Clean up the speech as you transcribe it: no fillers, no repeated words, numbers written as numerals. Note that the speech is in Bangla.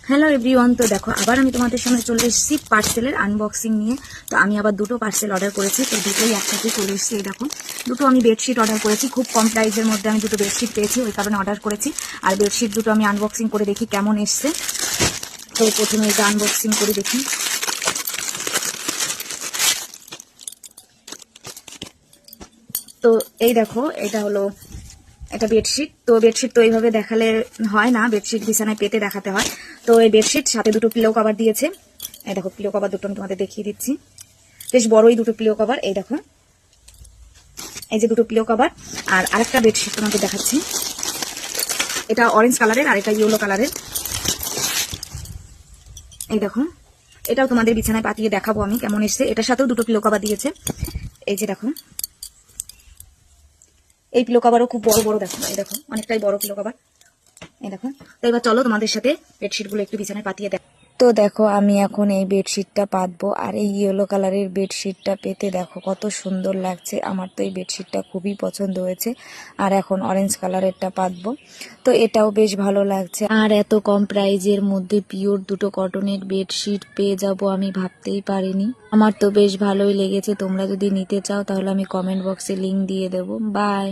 হ্যালো এভরিওয়ান, তো দেখো আবার আমি তোমাদের সামনে চলে এসেছি পার্সেলের আনবক্সিং নিয়ে। তো আমি আবার দুটো পার্সেল অর্ডার করেছি, তো দুটোই একসাথে চলে এসেছি। এই দেখো, দুটো আমি বেডশিট অর্ডার করেছি। খুব কম প্রাইসের মধ্যে আমি দুটো বেডশিট পেয়েছি, ওই কারণে অর্ডার করেছি। আর বেডশিট দুটো আমি আনবক্সিং করে দেখি কেমন এসছে। তো প্রথমে এটা আনবক্সিং করে দেখি। তো এই দেখো, এটা হলো একটা বেডশিট। তো বেডশিট তো এইভাবে দেখালে হয় না, বেডশিট বিছানায় পেতে দেখাতে হয়। তো এই বেডশিট সাথে দুটো পিলো কভার দিয়েছে। এই দেখো, পিলো কভার দুটো আমি তোমাদের দেখিয়ে দিচ্ছি। বেশ বড়ই দুটো পিলো কভার। এই দেখো, এই যে দুটো পিলো কভার। আর আরেকটা বেডশিট তোমাদের দেখাচ্ছি। এটা অরেঞ্জ কালারের আর এটা ইয়েলো কালারের। এই দেখো, এটাও তোমাদের বিছানায় পাতিয়ে দেখাবো আমি কেমন এসছে। এটার সাথেও দুটো পিলো কভার দিয়েছে। এই যে দেখো, এই পিলো কভারও খুব বড় বড়। দেখো, এই দেখো, অনেকটাই বড় পিলো কভার। এই দেখো। তো এবার চলো তোমাদের সাথে বেডশিট গুলো একটু বিছানায় পাতিয়ে দেখ। তো দেখো, আমি এখন এই বেডশিটটা পাতবো। আর এই ইয়েলো কালারের বেডশিটটা পেতে দেখো কত সুন্দর লাগছে। আমার তো এই বেডশিটটা খুবই পছন্দ হয়েছে। আর এখন অরেঞ্জ কালারেরটা পাতবো। তো এটাও বেশ ভালো লাগছে। আর এত কম প্রাইজের মধ্যে পিওর দুটো কটনের বেডশিট পেয়ে যাব আমি ভাবতেই পারিনি। আমার তো বেশ ভালোই লেগেছে। তোমরা যদি নিতে চাও তাহলে আমি কমেন্ট বক্সে লিংক দিয়ে দেবো। বাই।